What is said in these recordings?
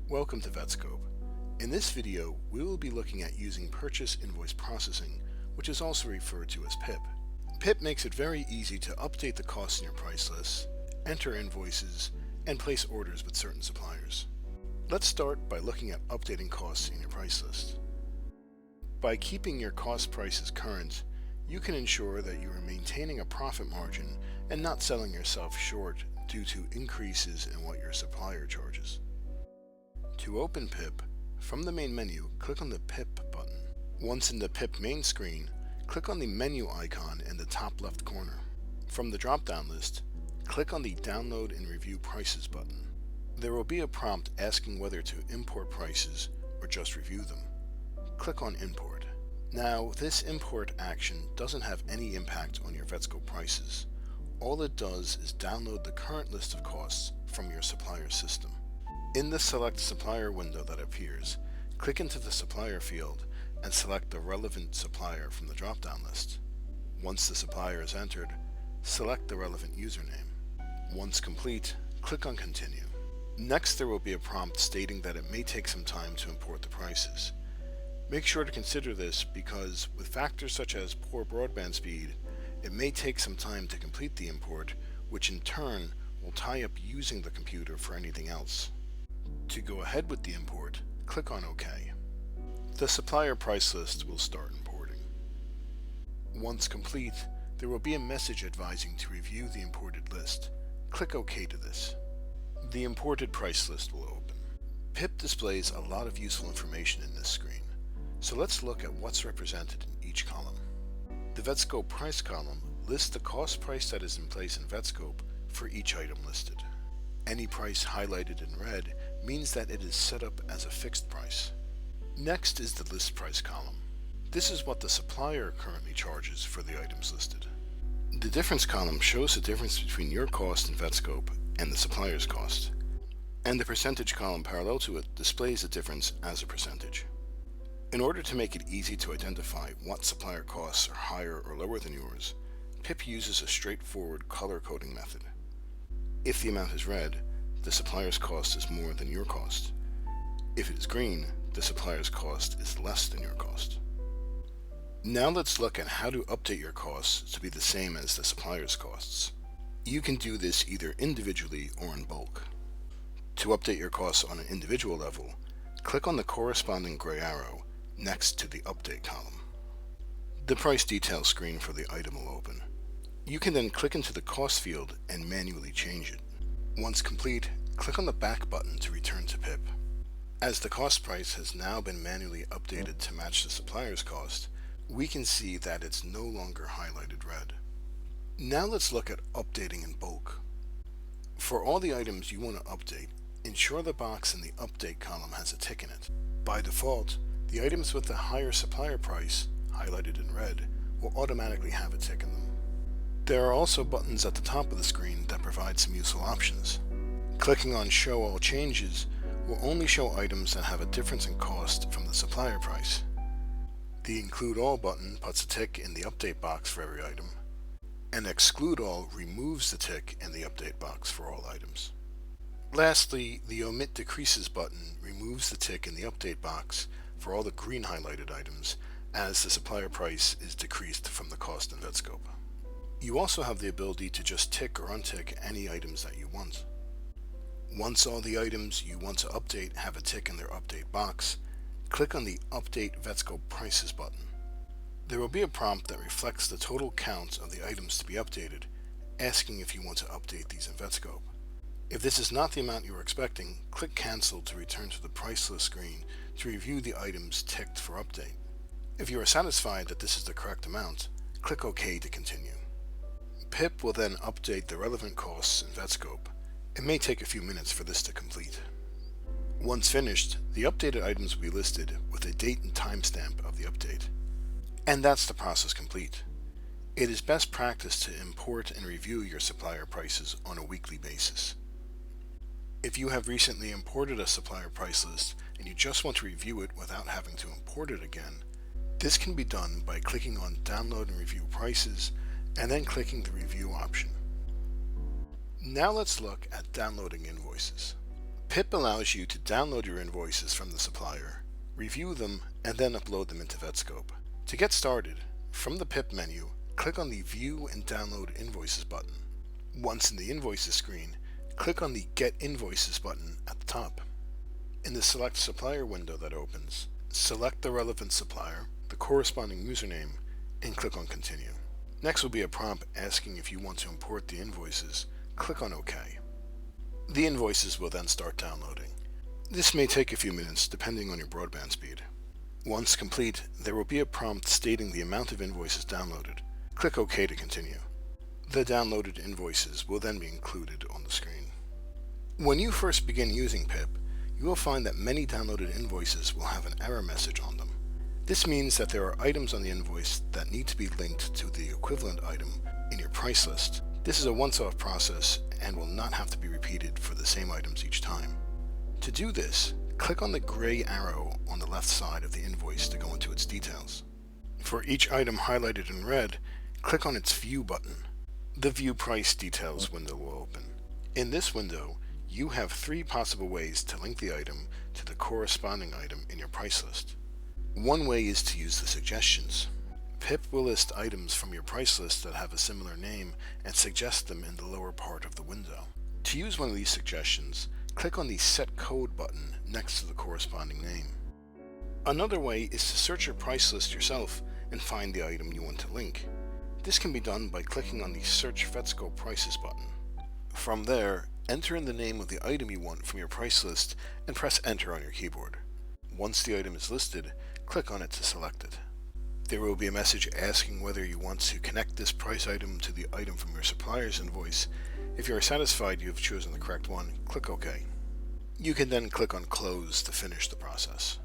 Welcome to Vetscope. In this video, we will be looking at using Purchase Invoice Processing, which is also referred to as PIP. PIP makes it very easy to update the costs in your price list, enter invoices, and place orders with certain suppliers. Let's start by looking at updating costs in your price list. By keeping your cost prices current, you can ensure that you are maintaining a profit margin and not selling yourself short due to increases in what your supplier charges. To open PIP, from the main menu, click on the PIP button. Once in the PIP main screen, click on the menu icon in the top left corner. From the drop-down list, click on the Download and Review Prices button. There will be a prompt asking whether to import prices or just review them. Click on Import. Now, this import action doesn't have any impact on your Vetscope prices. All it does is download the current list of costs from your supplier system. In the Select Supplier window that appears, click into the supplier field and select the relevant supplier from the drop-down list. Once the supplier is entered, select the relevant username. Once complete, click on Continue. Next, there will be a prompt stating that it may take some time to import the prices. Make sure to consider this because with factors such as poor broadband speed, it may take some time to complete the import, which in turn will tie up using the computer for anything else. To go ahead with the import, click on OK. The supplier price list will start importing. Once complete, there will be a message advising to review the imported list. Click OK to this. The imported price list will open. PIP displays a lot of useful information in this screen, so let's look at what's represented in each column. The Vetscope price column lists the cost price that is in place in Vetscope for each item listed. Any price highlighted in red means that it is set up as a fixed price. Next is the list price column. This is what the supplier currently charges for the items listed. The difference column shows the difference between your cost in Vetscope and the supplier's cost. And the percentage column parallel to it displays the difference as a percentage. In order to make it easy to identify what supplier costs are higher or lower than yours, PIP uses a straightforward color coding method. If the amount is red, the supplier's cost is more than your cost. If it is green, the supplier's cost is less than your cost. Now let's look at how to update your costs to be the same as the supplier's costs. You can do this either individually or in bulk. To update your costs on an individual level, click on the corresponding gray arrow next to the Update column. The price details screen for the item will open. You can then click into the cost field and manually change it. Once complete, click on the back button to return to PIP. As the cost price has now been manually updated to match the supplier's cost, we can see that it's no longer highlighted red. Now let's look at updating in bulk. For all the items you want to update, ensure the box in the Update column has a tick in it. By default, the items with the higher supplier price, highlighted in red, will automatically have a tick in them. There are also buttons at the top of the screen that provide some useful options. Clicking on Show All Changes will only show items that have a difference in cost from the supplier price. The Include All button puts a tick in the update box for every item, and Exclude All removes the tick in the update box for all items. Lastly, the Omit Decreases button removes the tick in the update box for all the green highlighted items as the supplier price is decreased from the cost in Vetscope. You also have the ability to just tick or untick any items that you want. Once all the items you want to update have a tick in their update box, click on the Update Vetscope Prices button. There will be a prompt that reflects the total count of the items to be updated, asking if you want to update these in Vetscope. If this is not the amount you were expecting, click Cancel to return to the price list screen to review the items ticked for update. If you are satisfied that this is the correct amount, click OK to continue. PIP will then update the relevant costs in Vetscope. It may take a few minutes for this to complete. Once finished, the updated items will be listed with a date and timestamp of the update. And that's the process complete. It is best practice to import and review your supplier prices on a weekly basis. If you have recently imported a supplier price list and you just want to review it without having to import it again, this can be done by clicking on Download and Review Prices and then clicking the Review option. Now let's look at downloading invoices. PIP allows you to download your invoices from the supplier, review them, and then upload them into Vetscope. To get started, from the PIP menu, click on the View and Download Invoices button. Once in the Invoices screen, click on the Get Invoices button at the top. In the Select Supplier window that opens, select the relevant supplier, the corresponding username, and click on Continue. Next will be a prompt asking if you want to import the invoices. Click on OK. The invoices will then start downloading. This may take a few minutes depending on your broadband speed. Once complete, there will be a prompt stating the amount of invoices downloaded. Click OK to continue. The downloaded invoices will then be included on the screen. When you first begin using PIP, you will find that many downloaded invoices will have an error message on them. This means that there are items on the invoice that need to be linked to the equivalent item in your price list. This is a once-off process and will not have to be repeated for the same items each time. To do this, click on the gray arrow on the left side of the invoice to go into its details. For each item highlighted in red, click on its View button. The View Price Details window will open. In this window, you have 3 possible ways to link the item to the corresponding item in your price list. One way is to use the suggestions. PIP will list items from your price list that have a similar name and suggest them in the lower part of the window. To use one of these suggestions, click on the Set Code button next to the corresponding name. Another way is to search your price list yourself and find the item you want to link. This can be done by clicking on the Search Vetscope Prices button. From there, enter in the name of the item you want from your price list and press Enter on your keyboard. Once the item is listed, click on it to select it. There will be a message asking whether you want to connect this price item to the item from your supplier's invoice. If you are satisfied you have chosen the correct one, click OK. You can then click on Close to finish the process.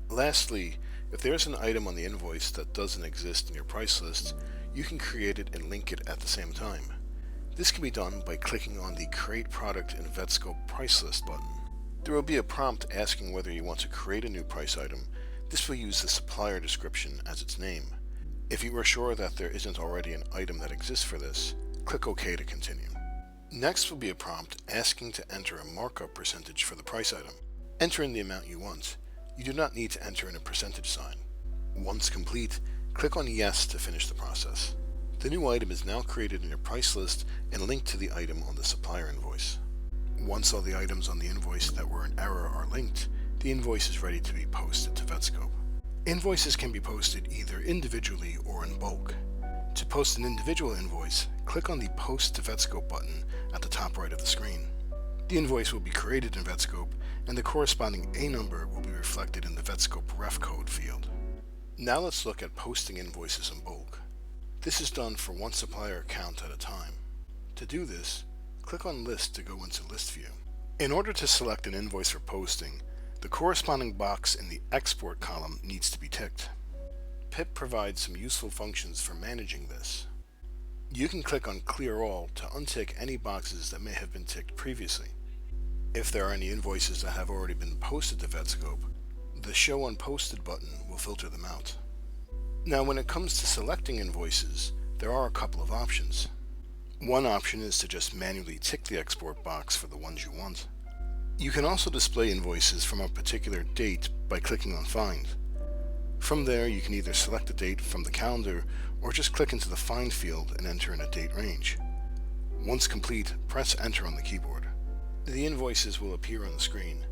Lastly, if there is an item on the invoice that doesn't exist in your price list, you can create it and link it at the same time. This can be done by clicking on the Create Product in Vetscope Price List button. There will be a prompt asking whether you want to create a new price item. This will use the supplier description as its name. If you are sure that there isn't already an item that exists for this, click OK to continue. Next will be a prompt asking to enter a markup percentage for the price item. Enter in the amount you want. You do not need to enter in a percentage sign. Once complete, click on Yes to finish the process. The new item is now created in your price list and linked to the item on the supplier invoice. Once all the items on the invoice that were in error are linked, the invoice is ready to be posted to Vetscope. Invoices can be posted either individually or in bulk. To post an individual invoice, click on the Post to Vetscope button at the top right of the screen. The invoice will be created in Vetscope, and the corresponding A number will be reflected in the Vetscope ref code field. Now let's look at posting invoices in bulk. This is done for one supplier account at a time. To do this, click on List to go into List View. In order to select an invoice for posting, the corresponding box in the Export column needs to be ticked. PIP provides some useful functions for managing this. You can click on Clear All to untick any boxes that may have been ticked previously. If there are any invoices that have already been posted to Vetscope, the Show Unposted button will filter them out. Now when it comes to selecting invoices, there are a couple of options. One option is to just manually tick the export box for the ones you want. You can also display invoices from a particular date by clicking on Find. From there, you can either select a date from the calendar or just click into the Find field and enter in a date range. Once complete, press Enter on the keyboard. The invoices will appear on the screen.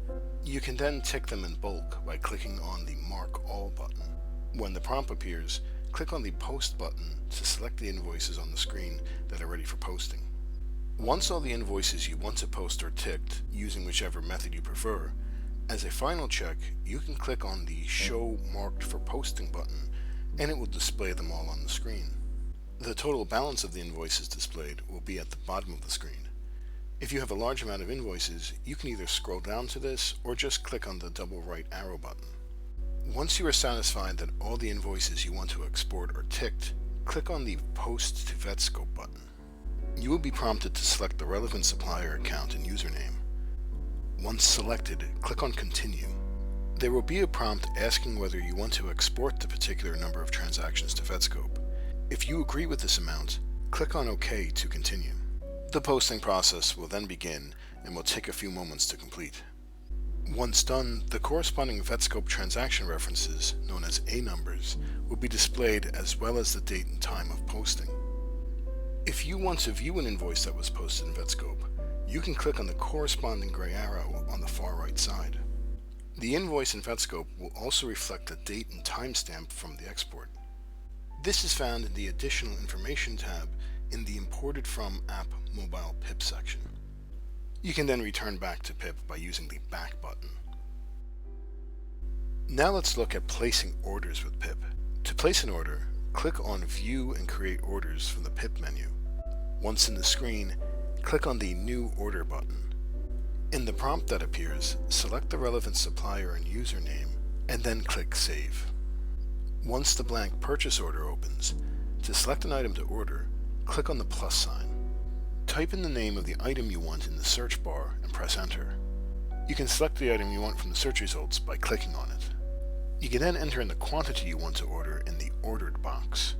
You can then tick them in bulk by clicking on the Mark All button. When the prompt appears, click on the Post button to select the invoices on the screen that are ready for posting. Once all the invoices you want to post are ticked, using whichever method you prefer, as a final check, you can click on the Show Marked for Posting button, and it will display them all on the screen. The total balance of the invoices displayed will be at the bottom of the screen. If you have a large amount of invoices, you can either scroll down to this or just click on the double right arrow button. Once you are satisfied that all the invoices you want to export are ticked, click on the Post to Vetscope button. You will be prompted to select the relevant supplier account and username. Once selected, click on Continue. There will be a prompt asking whether you want to export the particular number of transactions to Vetscope. If you agree with this amount, click on OK to continue. The posting process will then begin and will take a few moments to complete. Once done, the corresponding Vetscope transaction references, known as A numbers, will be displayed as well as the date and time of posting. If you want to view an invoice that was posted in Vetscope, you can click on the corresponding gray arrow on the far right side. The invoice in Vetscope will also reflect the date and timestamp from the export. This is found in the Additional Information tab in the Imported From App Mobile PIP section. You can then return back to PIP by using the Back button. Now let's look at placing orders with PIP. To place an order, click on View and Create Orders from the PIP menu. Once in the screen, click on the New Order button. In the prompt that appears, select the relevant supplier and username, and then click Save. Once the blank purchase order opens, to select an item to order, click on the plus sign. Type in the name of the item you want in the search bar and press Enter. You can select the item you want from the search results by clicking on it. You can then enter in the quantity you want to order in the Ordered box.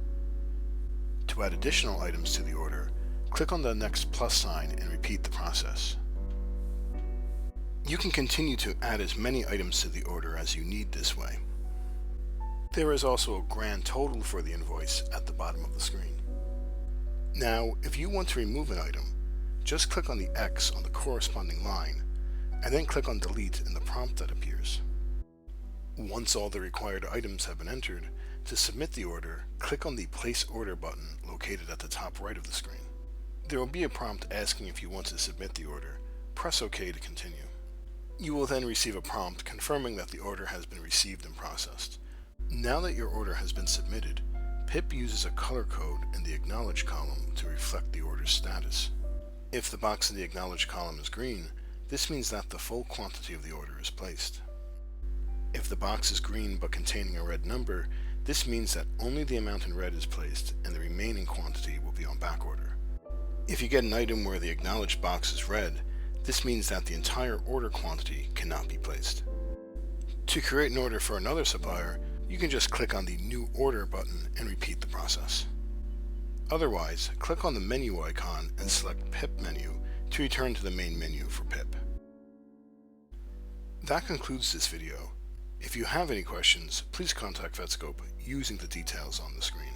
To add additional items to the order, click on the next plus sign and repeat the process. You can continue to add as many items to the order as you need this way. There is also a grand total for the invoice at the bottom of the screen. Now, if you want to remove an item, just click on the X on the corresponding line, and then click on Delete in the prompt that appears. Once all the required items have been entered, to submit the order, click on the Place Order button located at the top right of the screen. There will be a prompt asking if you want to submit the order. Press OK to continue. You will then receive a prompt confirming that the order has been received and processed. Now that your order has been submitted, PIP uses a color code in the Acknowledge column to reflect the order's status. If the box in the Acknowledge column is green, this means that the full quantity of the order is placed. If the box is green but containing a red number, this means that only the amount in red is placed and the remaining quantity will be on back order. If you get an item where the Acknowledged box is red, this means that the entire order quantity cannot be placed. To create an order for another supplier, you can just click on the New Order button and repeat the process. Otherwise, click on the menu icon and select PIP menu to return to the main menu for PIP. That concludes this video. If you have any questions, please contact Vetscope using the details on the screen.